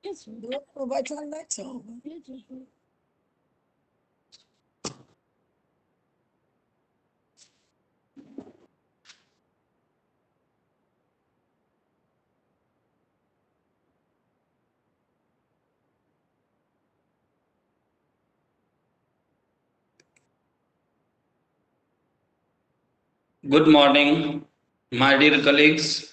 Yes, sir. Wait till the night's over. Yes, sir. Good morning, my dear colleagues.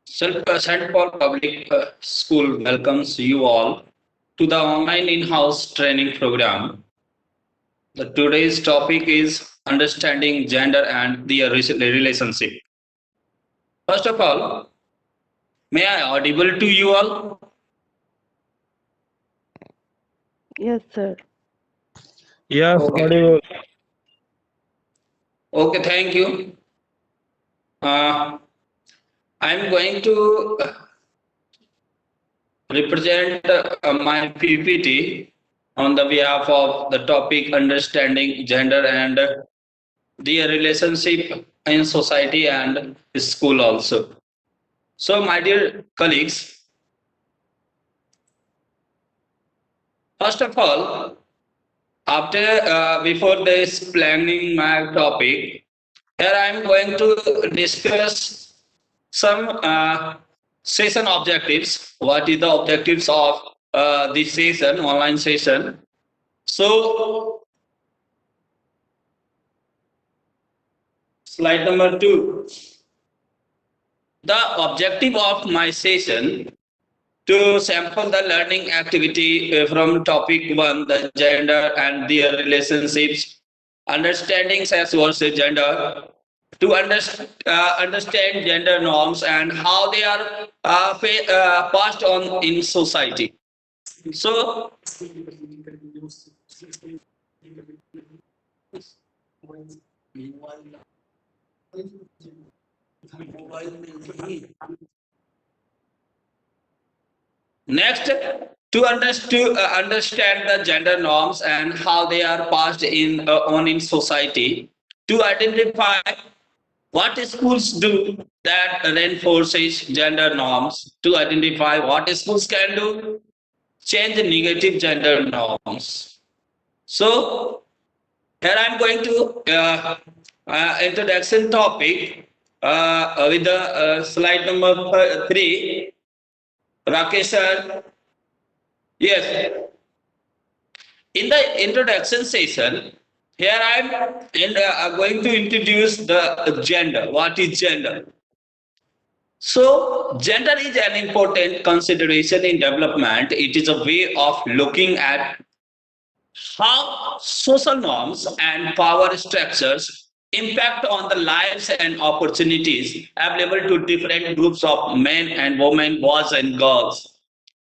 St. Paul Public School welcomes you all to the online in-house training program. Today's topic is understanding gender and the relationship. First of all, may I audible to you all? Yes, sir. Yes, Okay. audible. Okay, thank you. I'm going to represent my PPT on the behalf of the topic understanding gender and the relationship in society and school also. So, my dear colleagues, first of all, after before this planning my topic, here I am going to discuss some session objectives. What is the objectives of this session, online session? So, slide number 2. The objective of my session to sample the learning activity from topic 1, the gender and their relationships, understanding sex versus gender, to understand gender norms and how they are passed on in society. So, next, to understand the gender norms and how they are passed in on in society, to identify what schools do that reinforces gender norms, to identify what schools can do, change negative gender norms. So here I'm going to introduction topic with the slide number 3. Rakesh sir, yes. In the introduction session, here I'm going to introduce the gender. What is gender? So, gender is an important consideration in development. It is a way of looking at how social norms and power structures impact on the lives and opportunities available to different groups of men and women, boys and girls.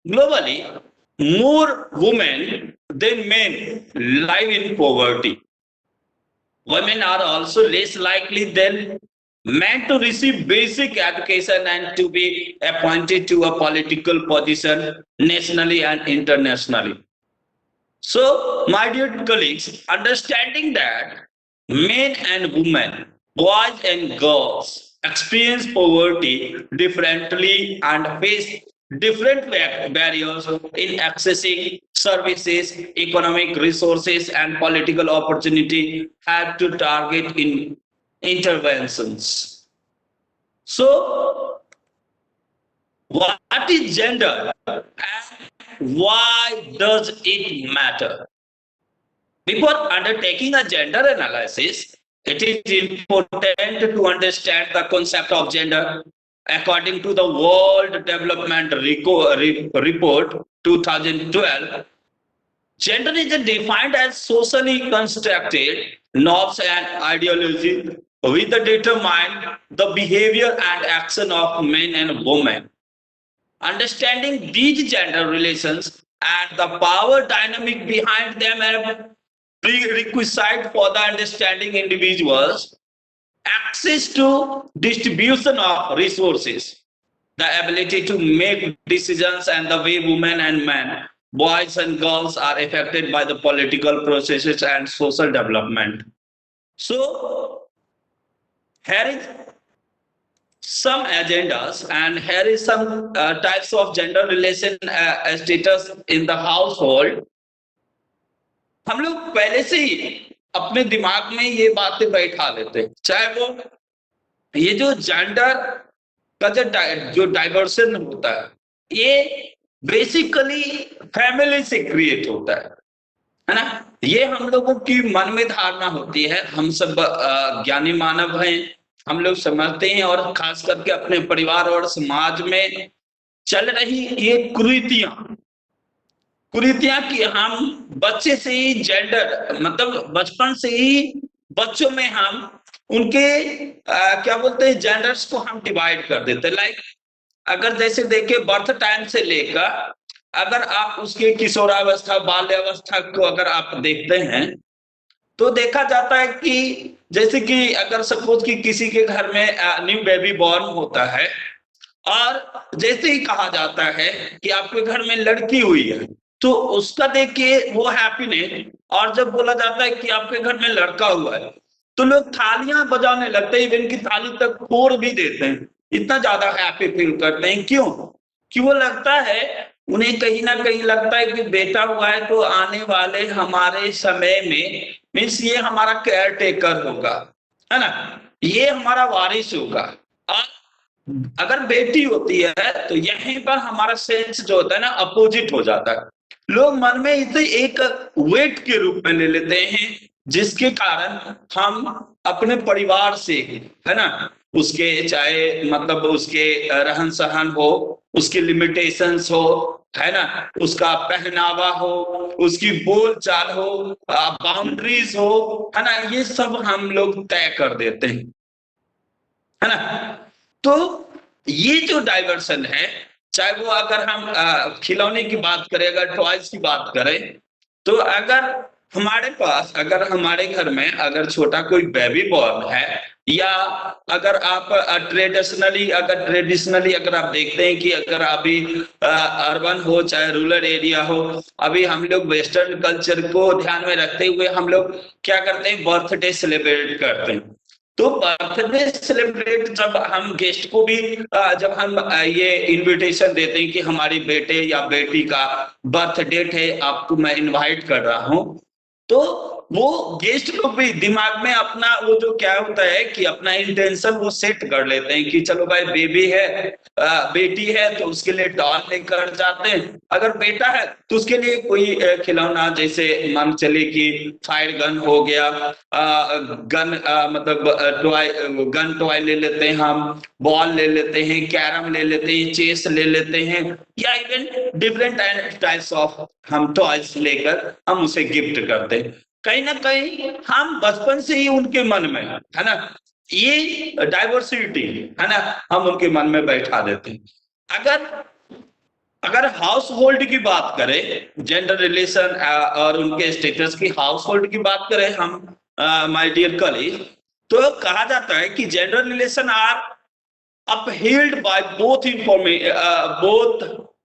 Globally, more women than men live in poverty. Women are also less likely than men to receive basic education and to be appointed to a political position nationally and internationally. So, my dear colleagues, understanding that men and women, boys and girls experience poverty differently and face different barriers in accessing services, economic resources, and political opportunity have to target in interventions. So, what is gender and why does it matter? Before undertaking a gender analysis, it is important to understand the concept of gender. According to the World Development Report 2012, gender is defined as socially constructed norms and ideology which determine the behavior and action of men and women. Understanding these gender relations and the power dynamic behind them are prerequisite for the understanding individuals access to distribution of resources, the ability to make decisions, and the way women and men, boys and girls are affected by the political processes and social development. So, here is some agendas, and here is some types of gender relation status in the household. हम लोग पहले से ही अपने दिमाग में ये बातें बैठा लेते हैं, चाहे वो ये जो जेंडर का जो डाइवर्सन होता है, ये बेसिकली फैमिली से क्रिएट होता है ना। ये हम लोगों की मन में धारणा होती है, हम सब ज्ञानी मानव हैं, हम लोग समझते हैं, और खास करके अपने परिवार और समाज में चल रही ये कुरीतियां कि हम बच्चे से ही जेंडर मतलब बचपन से ही बच्चों में हम उनके क्या बोलते हैं जेंडर्स को हम डिवाइड कर देते हैं। लाइक अगर जैसे देखिए बर्थ टाइम से लेकर अगर आप उसके किशोरावस्था बाल्यावस्था को अगर आप देखते हैं तो देखा जाता है कि जैसे कि अगर सपोज कि किसी के घर में न्यू बेबी बॉर्न होता है और जैसे ही कहा जाता है कि आपके घर में लड़की हुई है तो उसका देखिए वो हैप्पीनेस, और जब बोला जाता है कि आपके घर में लड़का हुआ है तो लोग तालियां बजाने लगते हैं, इवन की ताली तक फोड़ भी देते हैं, इतना ज्यादा हैप्पी फील करते हैं। क्यों? कि वो लगता है उन्हें कहीं ना कहीं लगता है कि बेटा हुआ है तो आने वाले हमारे समय में मीन्स ये हमारा केयर टेकर होगा, है ना, ये हमारा वारिस होगा। और अगर बेटी होती है तो यहीं पर हमारा सेंस जो होता है ना अपोजिट हो जाता है। लोग मन में इसे एक वेट के रूप में ले लेते हैं, जिसके कारण हम अपने परिवार से, है ना, उसके चाहे मतलब उसके रहन सहन हो, उसकी लिमिटेशंस हो, है ना, उसका पहनावा हो, उसकी बोल चाल हो, बाउंड्रीज हो, है ना, ये सब हम लोग तय कर देते हैं, है ना। तो ये जो डाइवर्सन है, चाहे वो अगर हम खिलौने की बात करें, अगर टॉयज की बात करें, तो अगर हमारे पास अगर हमारे घर में अगर छोटा कोई बेबी बॉर्न है, या अगर आप ट्रेडिशनली अगर आप देखते हैं कि अगर अभी अर्बन हो चाहे रूरल एरिया हो, अभी हम लोग वेस्टर्न कल्चर को ध्यान में रखते हुए हम लोग क्या करते हैं, बर्थडे सेलिब्रेट करते हैं। तो बर्थडे सेलिब्रेट जब हम गेस्ट को भी जब हम ये इनविटेशन देते हैं कि हमारी बेटे या बेटी का बर्थ डेट है, आपको मैं इनवाइट कर रहा हूं, तो वो गेस्ट लोग भी दिमाग में अपना वो जो क्या होता है कि अपना इंटेंशन वो सेट कर लेते हैं कि चलो भाई बेबी है, बेटी है तो उसके लिए डॉल लेकर जाते हैं, अगर बेटा है तो उसके लिए कोई खिलौना, जैसे मान चले कि फायर गन हो गया, गन मतलब टॉय, गन टॉय ले लेते हैं, हम बॉल ले लेते हैं, कैरम ले लेते हैं, चेस ले लेते हैं, या इवन डिफरेंट टाइप्स ऑफ हम टॉयज लेकर हम उसे गिफ्ट करते हैं। कहीं ना कहीं हम बचपन से ही उनके मन में, है ना, ये डाइवर्सिटी, है ना, हम उनके मन में बैठा देते हैं। अगर अगर हाउस होल्ड की बात करें, जेंडर रिलेशन और उनके स्टेटस की हाउस होल्ड की बात करें हम, माय डियर कलीग, तो कहा जाता है कि gender relation are upheld by both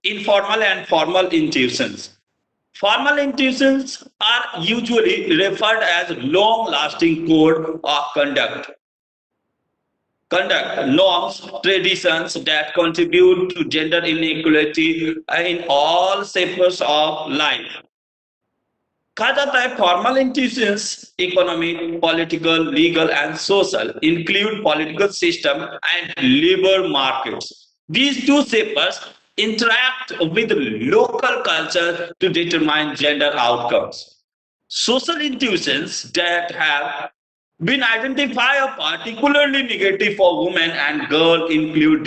informal and formal institutions. Formal institutions are usually referred as long-lasting code of conduct, norms, traditions that contribute to gender inequality in all sectors of life. कहा जाता है formal institutions economic, political, legal and social include political system and labour markets. These two sectors interact with local culture to determine gender outcomes. Social institutions that have been identified as particularly negative for women and girls include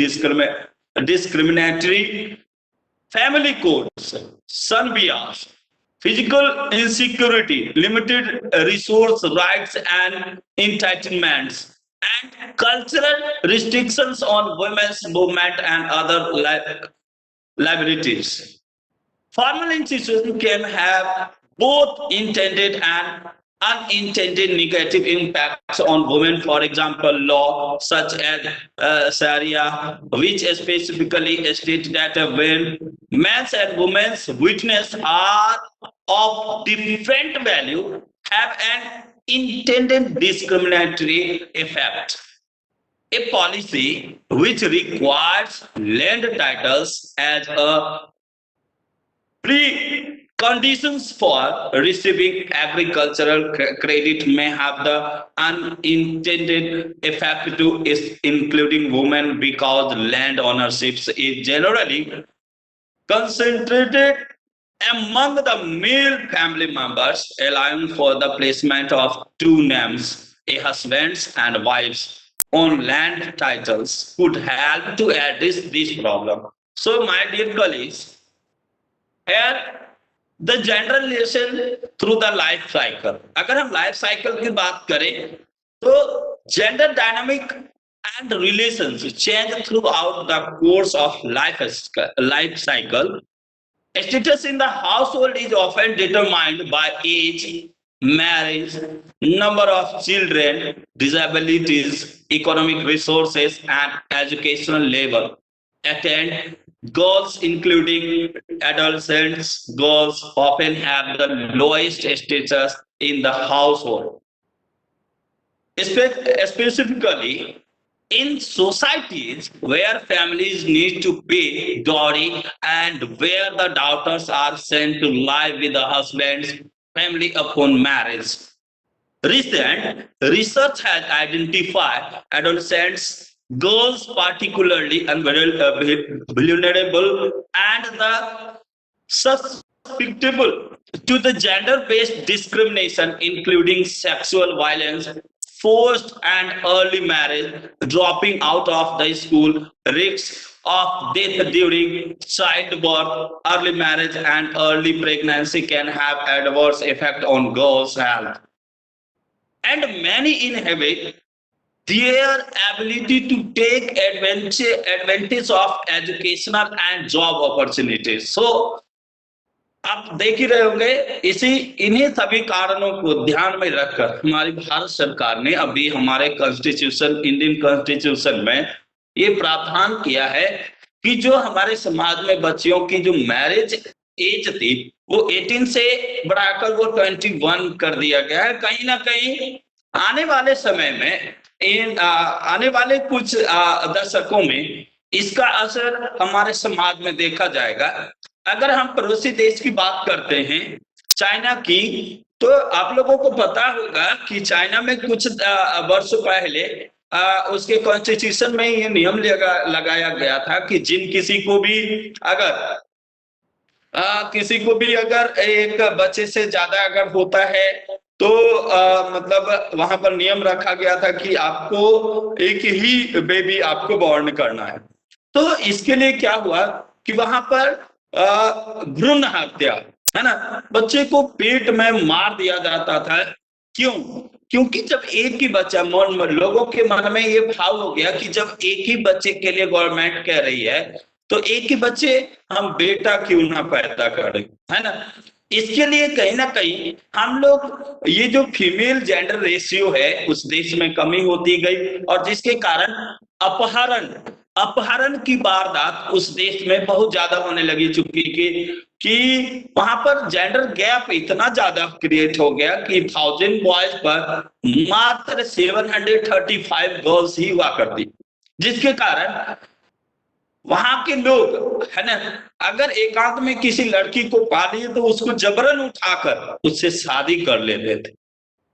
discriminatory family codes, son bias, physical insecurity, limited resource rights and entitlements, and cultural restrictions on women's movement and other liabilities. Formal institutions can have both intended and unintended negative impacts on women. For example, law such as Sharia, which specifically states that when men's and women's witness are of different value, have an intended discriminatory effect. A policy which requires land titles as a preconditions for receiving agricultural credit may have the unintended effect to is including women because land ownership is generally concentrated among the male family members, allowing for the placement of two names, a husband's and wife's, on land titles could help to address this problem. So, my dear colleagues, here the gender relation through the life cycle, अगर हम life cycle की बात करें तो gender dynamic and relations change throughout the course of life cycle. Status in the household is often determined by age, marriage, number of children, disabilities, economic resources, and educational level. Attend girls, including adolescents, girls often have the lowest status in the household. Specifically, in societies where families need to pay dowry and where the daughters are sent to live with the husband's family upon marriage. Recent research has identified adolescents, girls particularly vulnerable, and the susceptible to the gender-based discrimination, including sexual violence, forced and early marriage, dropping out of the school, risks of death during childbirth, early marriage, and early pregnancy can have adverse effect on girls' health. And many inhibit their ability to take advantage of educational and job opportunities. So आप देख ही रहे होंगे, इसी इन्हीं सभी कारणों को ध्यान में रखकर हमारी भारत सरकार ने अभी हमारे कॉन्स्टिट्यूशन, इंडियन कॉन्स्टिट्यूशन में ये प्रावधान किया है कि जो हमारे समाज में बच्चियों की जो मैरिज एज थी वो 18 से बढ़ाकर वो 21 कर दिया गया है। कहीं ना कहीं आने वाले समय में आने वाले कुछ दशकों में इसका असर हमारे समाज में देखा जाएगा। अगर हम पड़ोसी देश की बात करते हैं, चाइना की, तो आप लोगों को पता होगा कि चाइना में कुछ वर्ष पहले उसके कॉन्स्टिट्यूशन में ये नियम लगाया गया था कि किसी को भी अगर एक बच्चे से ज्यादा अगर होता है तो मतलब वहां पर नियम रखा गया था कि आपको एक ही बेबी आपको बॉर्न करना है। तो इसके लिए क्या हुआ कि वहां पर भ्रूण हत्या, है ना, बच्चे को पेट में मार दिया जाता था। क्यों? क्योंकि जब एक ही बच्चा, लोगों के मन में ये भाव हो गया कि जब एक ही बच्चे के लिए गवर्नमेंट कह रही है तो एक ही बच्चे हम बेटा क्यों ना पैदा करें, है ना। इसके लिए कहीं ना कहीं हम लोग ये जो फीमेल जेंडर रेशियो है उस देश में कमी होती गई और जिसके कारण अपहरण अपहरण की वारदात उस देश में बहुत ज्यादा होने लगी चुकी कि वहां पर जेंडर गैप इतना ज्यादा क्रिएट हो गया कि 1000 बॉयज पर मात्र 735 गर्ल्स ही हुआ करती, जिसके कारण वहां के लोग, है ना, अगर एकांत में किसी लड़की को पा लिए तो उसको जबरन उठाकर उससे शादी कर लेते थे।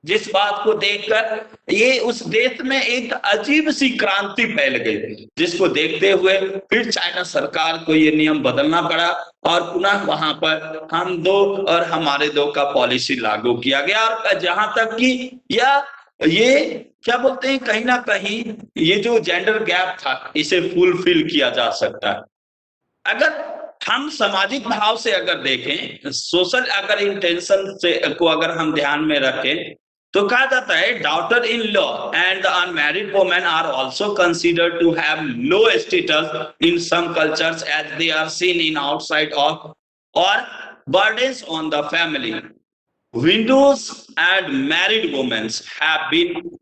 जिस बात को देखकर ये उस देश में एक अजीब सी क्रांति फैल गई, जिसको देखते हुए फिर चाइना सरकार को ये नियम बदलना पड़ा और पुनः वहां पर हम दो और हमारे दो का पॉलिसी लागू किया गया। और जहां तक कि ये क्या बोलते हैं, कहीं ना कहीं ये जो जेंडर गैप था इसे फुलफिल किया जा सकता है। अगर हम सामाजिक भाव से अगर देखें, सोशल अगर इंटेंशन से को अगर हम ध्यान में रखें तो कहा जाता है daughter in law and the unmarried women are also considered to have low status in some cultures as they are seen in outside of और burdens on the family. Widows and married women have been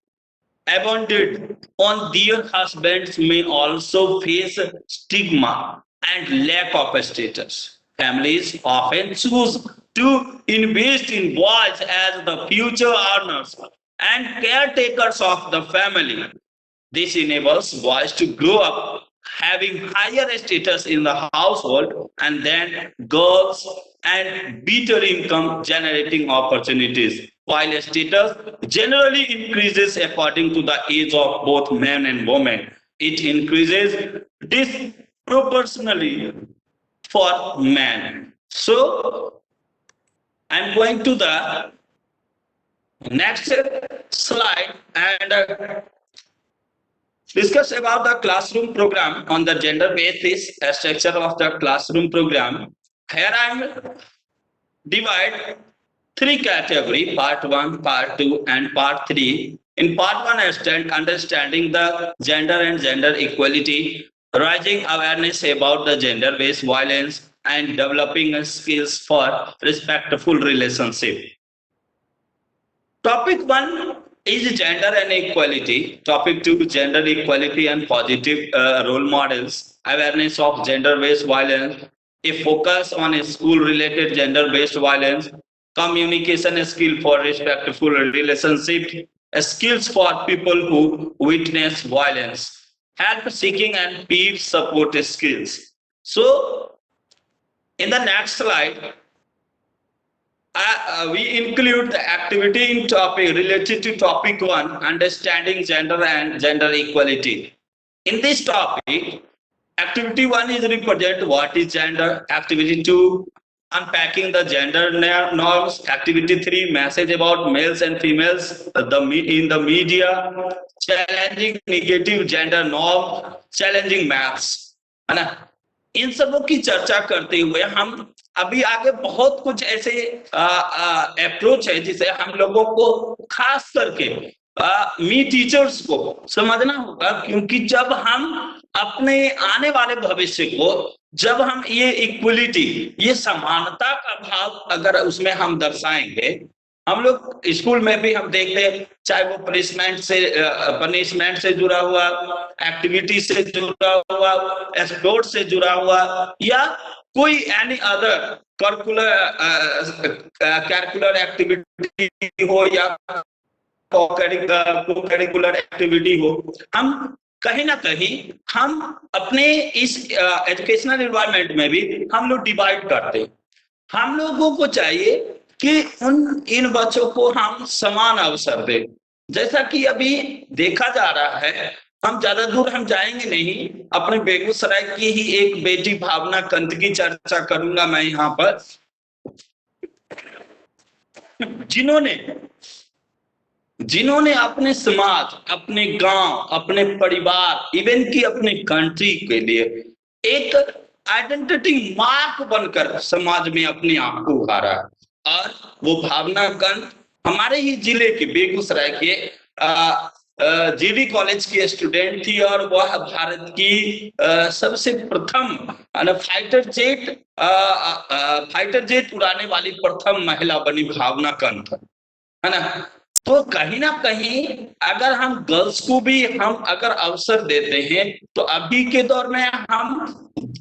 abandoned on their husbands may also face stigma and lack of status. Families often choose to invest in boys as the future earners and caretakers of the family. This enables boys to grow up having higher status in the household and then girls and better income generating opportunities. While status generally increases according to the age of both men and women, it increases disproportionately for men. So I'm going to the next slide and discuss about the classroom program on the gender basis structure of the classroom program. Here I am divide three category: part 1, part 2, and part 3. In part 1, understanding the gender and gender equality, raising awareness about the gender based violence, and developing skills for respectful relationship. Topic 1 is gender and equality. Topic 2, gender equality and positive role models, awareness of gender based violence, a focus on school related gender based violence, communication skill for respectful relationship, skills for people who witness violence, help seeking and peer support skills. So, in the next slide, we include the activity in topic related to topic 1, understanding gender and gender equality. In this topic, activity 1 is represent what is gender, activity 2, unpacking the gender norms, activity 3, message about males and females in the media, challenging negative gender norm, challenging maths, है ना? इन सबों की चर्चा करते हुए हम अभी आगे बहुत कुछ ऐसे अप्रोच है जिसे हम लोगों को खास करके मी टीचर्स को समझना होगा, क्योंकि जब हम अपने आने वाले भविष्य को, जब हम ये इक्वलिटी, ये समानता का भाव अगर उसमें हम दर्शाएंगे, हम लोग स्कूल में भी हम देखते हैं, चाहे वो पनिशमेंट से जुड़ा हुआ, एक्टिविटी से जुड़ा हुआ, स्पोर्ट्स से जुड़ा हुआ, या कोई एनी अदर करिकुलर एक्टिविटी हो या को-करिकुलर एक्टिविटी हो, हम कहीं ना कहीं हम अपने इस एजुकेशनल एनवायरनमेंट में भी हम लोग डिवाइड करते हैं। हम लोगों को चाहिए कि इन बच्चों को हम समान अवसर दें। जैसा कि अभी देखा जा रहा है, हम ज्यादा दूर हम जाएंगे नहीं, अपने बेगूसराय की ही एक बेटी भावना कंत की चर्चा करूंगा मैं यहाँ पर, जिन्होंने अपने समाज, अपने गांव, अपने परिवार, इवन की अपने कंट्री के लिए एक आइडेंटिटी मार्क बनकर समाज में अपने आप को उभारा। और वो भावना कंत हमारे ही जिले के बेगूसराय के जीडी कॉलेज की स्टूडेंट थी, और वह भारत की सबसे प्रथम फाइटर जेट उड़ाने वाली प्रथम महिला बनी भावना कंत, है ना? तो कहीं ना कहीं अगर हम गर्ल्स को भी हम अगर अवसर देते हैं, तो अभी के दौर में हम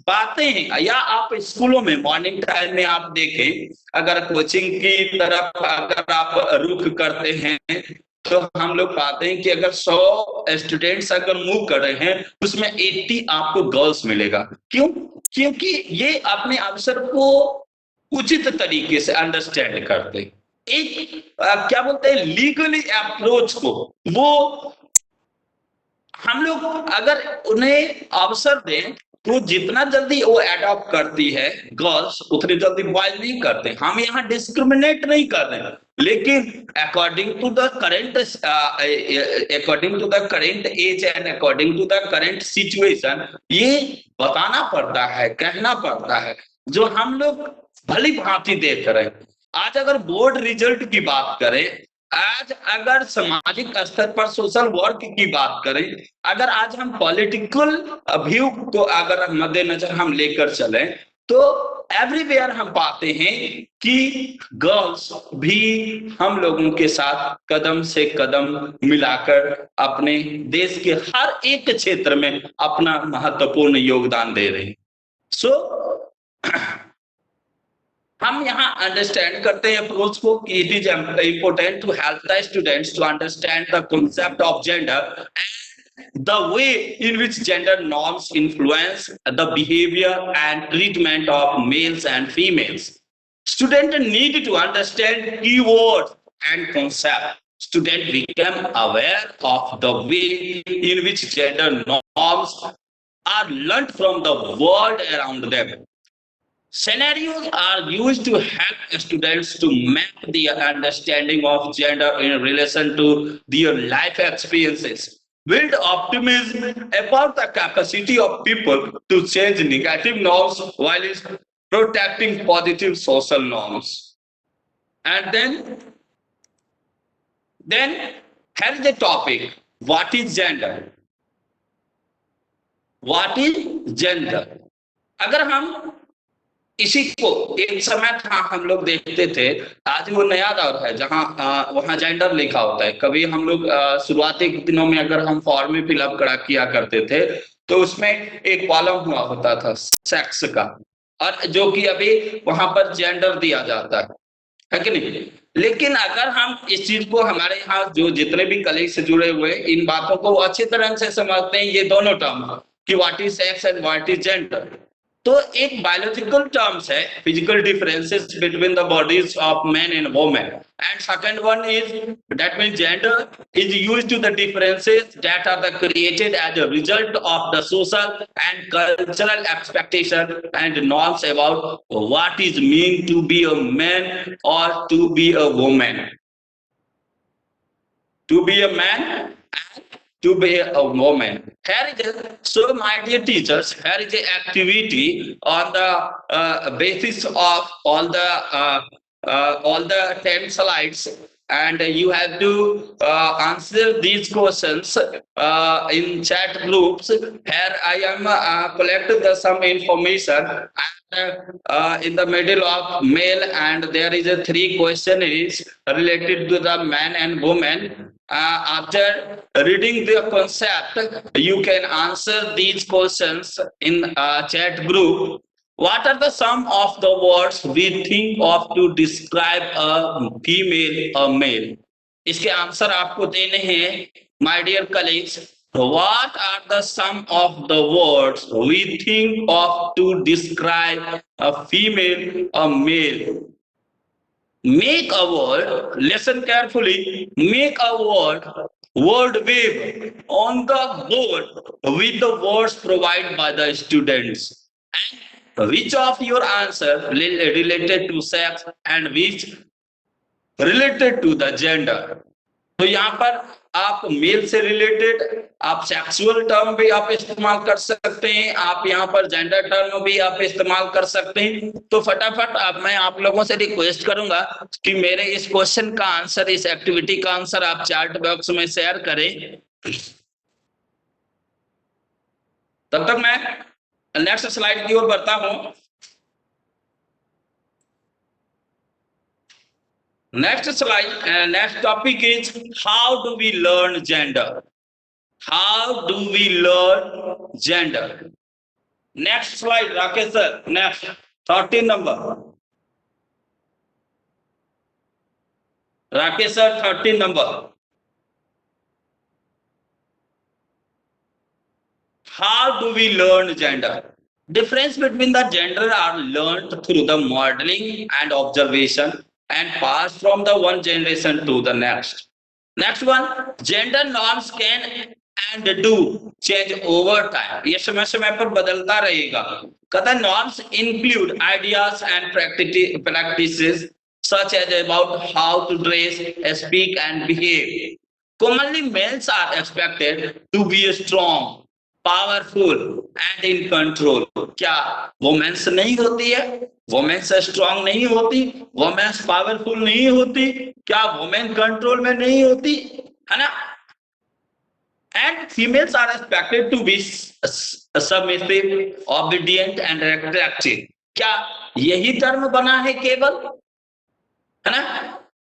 पाते हैं, या आप स्कूलों में मॉर्निंग टाइम में आप देखें, अगर कोचिंग की तरफ अगर आप रुख करते हैं, तो हम लोग पाते हैं कि अगर 100 स्टूडेंट्स अगर मूव कर रहे हैं, उसमें 80 आपको गर्ल्स मिलेगा। क्यों? क्योंकि ये अपने अवसर को उचित तरीके से अंडरस्टैंड करते हैं। एक क्या बोलते हैं, लीगली अप्रोच को वो हम लोग अगर उन्हें अवसर दें, तो जितना जल्दी वो अडॉप्ट करती है गर्ल्स, उतनी जल्दी बॉयज नहीं करते। हम यहाँ डिस्क्रिमिनेट नहीं कर रहे हैं, लेकिन according to the current age and according to the current situation, ये बताना पड़ता है, कहना पड़ता है, जो हम लोग भली भांति देख रहे हैं। आज अगर बोर्ड रिजल्ट की बात करें, आज अगर सामाजिक स्तर पर सोशल वर्क की बात करें, अगर आज हम पॉलिटिकल व्यू को अगर मद्देनजर हम लेकर चलें, तो एवरीवेयर हम पाते हैं कि गर्ल्स भी हम लोगों के साथ कदम से कदम मिलाकर अपने देश के हर एक क्षेत्र में अपना महत्वपूर्ण योगदान दे रहे हैं। हम यहाँ अंडरस्टैंड करते हैं अप्रोच को कि it is important to help the students to understand the concept of gender the way in which gender norms influence the behavior and treatment of males and females. Students need to understand keywords and concepts. Students become aware of the way in which gender norms are learned from the world around them. Scenarios are used to help students to map their understanding of gender in relation to their life experiences. Build optimism about the capacity of people to change negative norms while protecting positive social norms. And then here is the topic: what is gender? What is gender? अगर हम इसी को एक समय था हम लोग देखते थे, आज वो नया दौर है जहां वहां जेंडर लिखा होता है। कभी हम लोग शुरुआती दिनों में अगर हम फॉर्म में फिलअप करा किया करते थे तो उसमें एक कॉलम हुआ होता था सेक्स का, और जो कि अभी वहां पर जेंडर दिया जाता है कि नहीं। लेकिन अगर हम इस चीज को, हमारे यहाँ जो जितने भी कलीग से जुड़े हुए इन बातों को अच्छी तरह से समझते हैं, ये दोनों टर्म कि what is sex and what is gender. तो एक बायोलॉजिकल टर्म्स है, physical differences between the bodies of man and women, and second one is that means gender is used to the differences that are the created as a result of the social and cultural expectation and norms about what is mean to be a man और to be a women, to be a man and to be a woman. Here is so, my dear teachers, here is the activity on the basis of all the 10 slides, and you have to answer these questions in chat groups. Here I am collecting some information, and in the middle of male, and there is a 3 questions related to the man and woman. After reading the concept, you can answer these questions in chat group. What are the sum of the words we think of to describe a female or male? इसके answer आपको देने हैं, my dear colleagues. What are the sum of the words we think of to describe a female or male? Make a word, listen carefully, make a word wave on the board with the words provided by the students. And which of your answer related to sex and which related to the gender? तो यहाँ पर आप mail से related, आप sexual term भी आप इस्तेमाल कर सकते हैं, आप यहाँ पर जेंडर टर्म भी आप इस्तेमाल कर सकते हैं। तो फटाफट मैं आप लोगों से रिक्वेस्ट करूंगा कि मेरे इस क्वेश्चन का आंसर, इस एक्टिविटी का आंसर आप चैट बॉक्स में शेयर करें। तब तक मैं नेक्स्ट स्लाइड की ओर बढ़ता हूं। Next slide, next topic is how do we learn gender? How do we learn gender? Next slide, Rakesh sir. Next, 13 number. Rakesh sir, 13 number. How do we learn gender? Difference between the gender are learned through the modeling and observation and passed from the one generation to the next. Next one, gender norms can and do change over time. ये समय समय पर बदलता रहेगा। कहता norms include ideas and practices such as about how to dress, speak and behave. Commonly, males are expected to be strong, powerful and in control. क्या women's नहीं होती है? वोमेन्स स्ट्रांग नहीं होती? वोमेन्स पावरफुल नहीं होती? क्या वोमेन कंट्रोल में नहीं होती है ना? And females are expected to be submissive, obedient and attractive. क्या यही टर्म बना है केवल, है ना?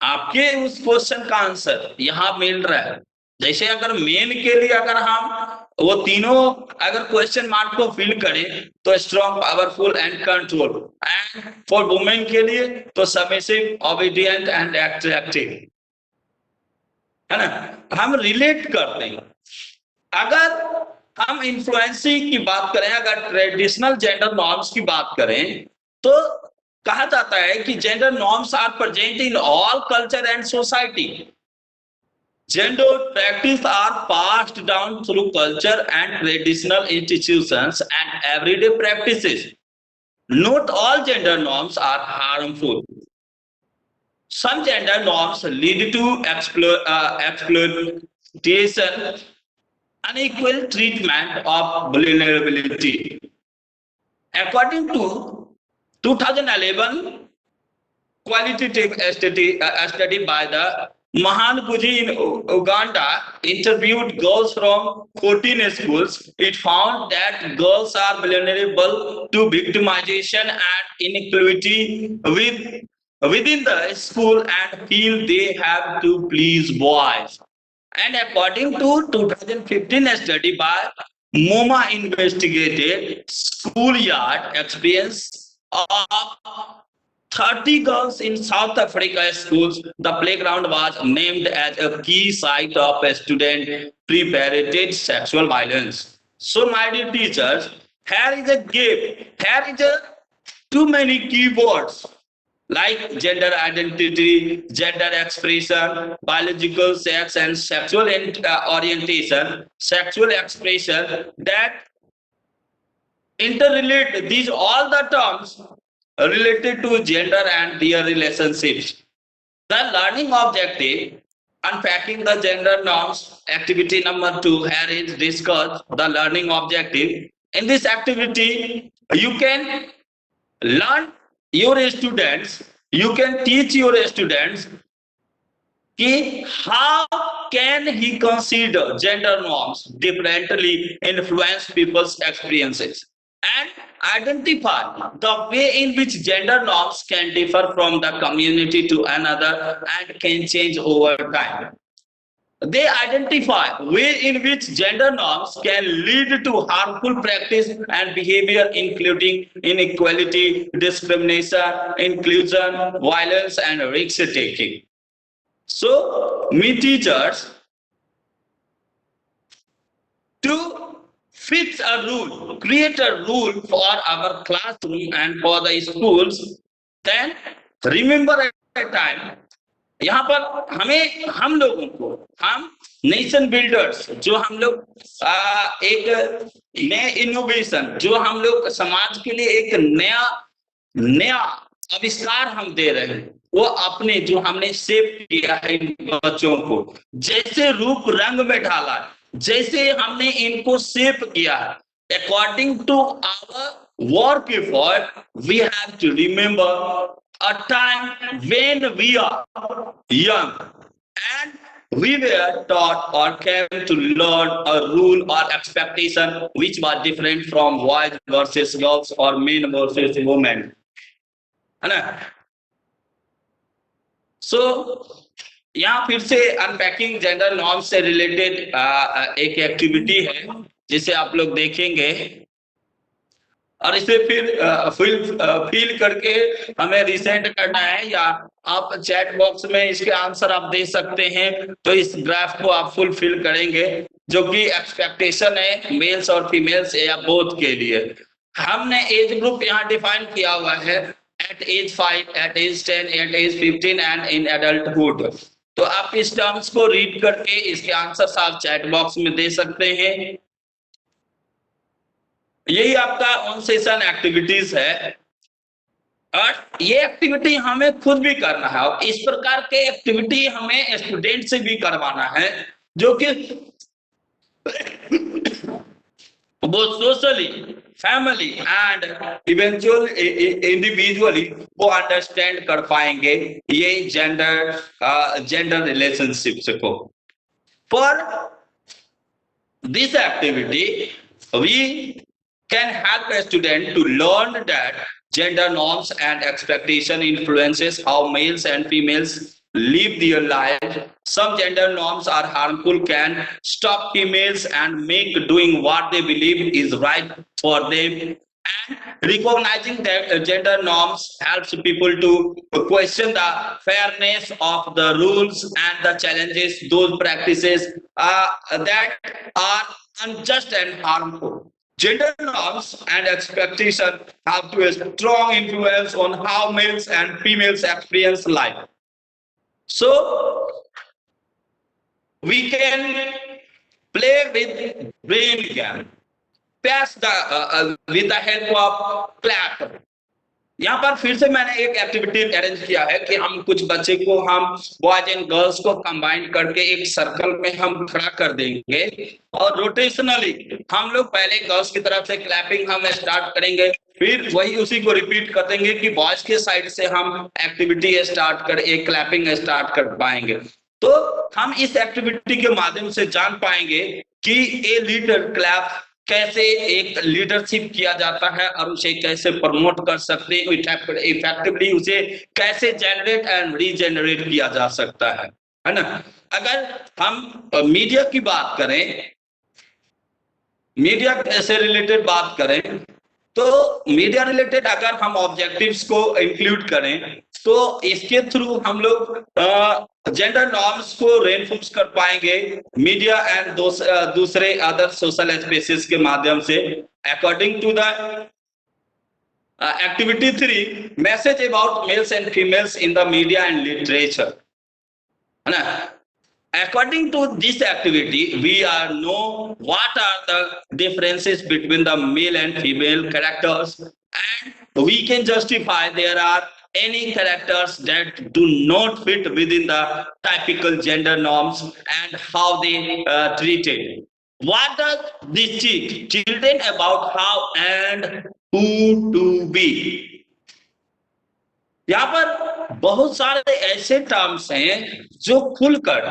आपके उस क्वेश्चन का आंसर यहाँ मिल रहा है। जैसे अगर मेन के लिए अगर हम वो तीनों अगर क्वेश्चन मार्क को फिल करें तो strong, powerful and control, and for women के लिए तो सबमिसिव, ओबीडिएंट एंड अट्रैक्टिव, है ना? हम रिलेट करते हैं। अगर हम इन्फ्लुएंसिंग की बात करें, अगर ट्रेडिशनल जेंडर नॉर्म्स की बात करें, तो कहा जाता है कि gender norms are present in all culture and society. Gender practice are passed down through culture and traditional institutions and everyday practices. Not all gender norms are harmful. Some gender norms lead to exploitation, unequal treatment of vulnerability. According to 2011 qualitative study by the Mahanguji in Uganda interviewed girls from 14 schools. It found that girls are vulnerable to victimization and inequality within the school and feel they have to please boys. And according to 2015 study by MoMA investigated schoolyard experience of 30 girls in South Africa schools. The playground was named as a key site of student perpetrated sexual violence. So, my dear teachers, here is a gift. Here is a too many keywords like gender identity, gender expression, biological sex and sexual orientation, sexual expression that interrelate these all the terms related to gender and their relationships. The learning objective, unpacking the gender norms, activity number 2, here is discuss the learning objective. In this activity, you can learn your students, you can teach your students कि how can he consider gender norms differently influence people's experiences and identify the way in which gender norms can differ from the community to another and can change over time. They identify way in which gender norms can lead to harmful practice and behavior, including inequality, discrimination, inclusion, violence, and risk taking. So, me teachers to fix a rule, create a rule for our classroom and for the schools. Then remember a time. यहाँ पर हमें हम लोगों को हम nation builders जो हम लोग एक नए इनोवेशन जो हम लोग समाज के लिए एक नया नया आविष्कार हम दे रहे हैं वो अपने जो हमने शेप किया है इन बच्चों को जैसे रूप रंग में ढाला जैसे हमने इनको शेप किया है according to our work effort we have to remember a time when we are young and we were taught or came to learn a rule or expectation which was different from boys versus girls or men versus women. है ना? So यहाँ फिर से unpacking gender norm से related एक activity है जिसे आप लोग देखेंगे और इसे फिर फील करके हमें रिसेंड करना है या आप चैट बॉक्स में इसके आंसर आप दे सकते हैं तो इस ग्राफ को आप फुल फिल करेंगे जो कि एक्सपेक्टेशन है मेल्स और फीमेल्स या बोथ के लिए हमने एज ग्रुप यहाँ डिफाइन किया हुआ है at age 5 at age 10 at age 15 and in adulthood तो आप इस टर्म्स को रीड करके इसके आंसर आप चैट बॉक्स में दे सकते हैं यही आपका ऑन सेशन एक्टिविटीज है और ये एक्टिविटी हमें खुद भी करना है और इस प्रकार के एक्टिविटी हमें स्टूडेंट से भी करवाना है जो कि वो socially family and eventually individually वो अंडरस्टैंड कर पाएंगे ये जेंडर रिलेशनशिप्स को for this activity we can help a student to learn that gender norms and expectation influences how males and females live their lives. Some gender norms are harmful, can stop females and make doing what they believe is right for them. And recognizing that gender norms helps people to question the fairness of the rules and the challenges those practices that are unjust and harmful. Gender norms and expectations have to a strong influence on how males and females experience life. So we can play with brain gap, pass the with the help of clap. यहाँ पर फिर से मैंने एक activity arrange किया है कि हम कुछ बच्चे को हम बॉयज एंड गर्ल्स को कंबाइन करके एक सर्कल में हम खड़ा कर देंगे और रोटेशनली हम लोग पहले गर्ल्स की तरफ से क्लैपिंग हम स्टार्ट करेंगे, फिर वही उसी को रिपीट कर देंगे कि बॉयज के साइड से हम एक्टिविटी स्टार्ट कर एक क्लैपिंग स्टार्ट कर पाएंगे। तो हम इस एक्टिविटी के माध्यम से जान पाएंगे कि ए लीडर क्लैप कैसे एक लीडरशिप किया जाता है और उसे कैसे प्रमोट कर सकते हैं, इफेक्टिवली उसे कैसे जनरेट एंड रीजनरेट किया जा सकता है ना। अगर हम मीडिया की बात करें, मीडिया से रिलेटेड बात करें, तो मीडिया रिलेटेड अगर हम ऑब्जेक्टिव्स को इंक्लूड करें तो इसके थ्रू हम लोग जेंडर नॉर्म्स को रेनफोर्स कर पाएंगे मीडिया एंड दूसरे अदर सोशल स्पेसेस के माध्यम से। According to the activity 3, message about males and females in the media and literature, है ना। According to this activity, we are know what are the differences between the male and female characters, and we can justify there are any characters that do not fit within the typical gender norms and how they treated. What does this teach children about how and who to be? यहाँ पर बहुत सारे ऐसे terms हैं जो खुलकर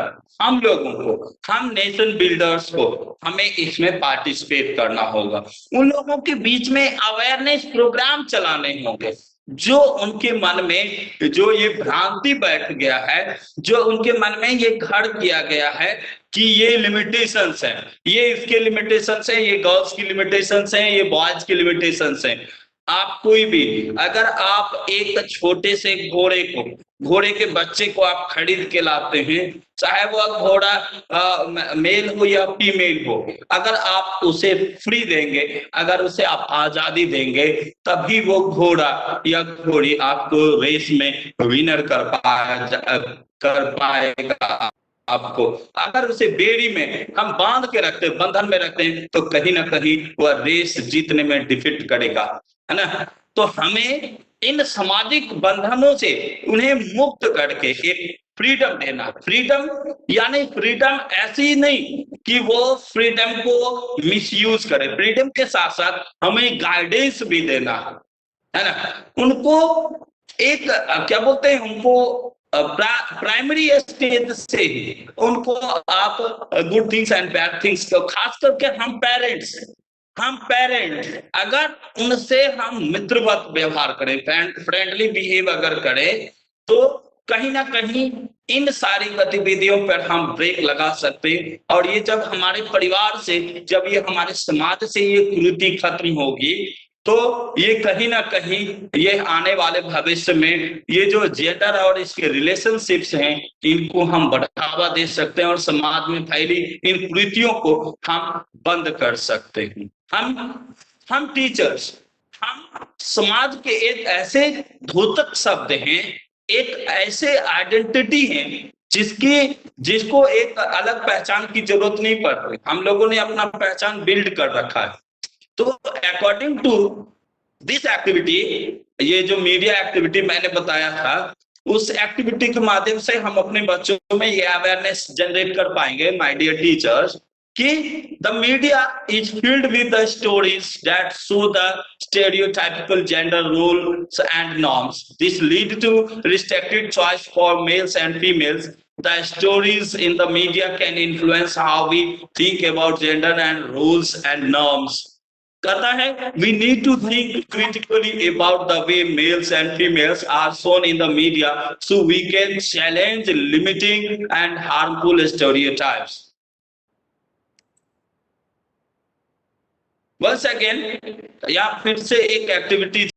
हम लोगों को, हम नेशन बिल्डर्स को, हमें इसमें पार्टिसिपेट करना होगा। उन लोगों के बीच में अवेयरनेस प्रोग्राम चलाने होंगे जो उनके मन में जो ये भ्रांति बैठ गया है, जो उनके मन में ये घर किया गया है कि ये लिमिटेशंस हैं, ये इसके लिमिटेशंस हैं, ये गर्ल्स की लिमिटेशंस हैं, ये बॉयज की लिमिटेशंस हैं। आप कोई भी अगर आप एक छोटे से घोड़े के बच्चे को आप खरीद के लाते हैं, चाहे वह घोड़ा मेल हो या फीमेल हो, अगर आप उसे फ्री देंगे, अगर उसे आप आजादी देंगे, तभी वो घोड़ा या घोड़ी आपको रेस में विनर कर पाएगा। आपको अगर उसे बेड़ी में हम बांध के रखते हैं, बंधन में रखते हैं, तो कहीं ना कहीं वह रेस जीतने में डिफीट करेगा, है ना। तो हमें इन सामाजिक बंधनों से उन्हें मुक्त करके एक फ्रीडम देना। फ्रीडम यानी फ्रीडम ऐसी नहीं कि वो फ्रीडम को मिसयूज करे, फ्रीडम के साथ साथ हमें गाइडेंस भी देना है ना। उनको एक क्या बोलते हैं, उनको प्राइमरी स्टेज से ही उनको आप good things and bad things को, खास करके हम पेरेंट्स अगर उनसे हम मित्रवत व्यवहार करें, फ्रेंडली बिहेव अगर करें, तो कहीं ना कहीं इन सारी गतिविधियों पर हम ब्रेक लगा सकते हैं। और ये जब हमारे परिवार से, जब ये हमारे समाज से ये कुरीति खत्म होगी, तो ये कहीं ना कहीं ये आने वाले भविष्य में ये जो जेंडर और इसके रिलेशनशिप्स हैं, इनको हम बढ़ावा दे सकते हैं और समाज में फैली इन कुरीतियों को हम बंद कर सकते हैं। हम टीचर्स, हम समाज के एक ऐसे द्योतक शब्द हैं, एक ऐसे आइडेंटिटी हैं जिसको एक अलग पहचान की जरूरत नहीं पड़ रही। हम लोगों ने अपना पहचान बिल्ड कर रखा है। तो अकॉर्डिंग टू दिस एक्टिविटी, ये जो मीडिया एक्टिविटी मैंने बताया था, उस एक्टिविटी के माध्यम से हम अपने बच्चों में ये अवेयरनेस जनरेट कर पाएंगे, माय डियर टीचर्स, कि the media is filled with the stories that show the stereotypical gender roles and norms. This lead to restricted choice for males and females. The stories in the media can influence how we think about gender and rules and norms. कहता है, we need to think critically about the way males and females are shown in the media so we can challenge limiting and harmful stereotypes. Once again या फिर से एक activity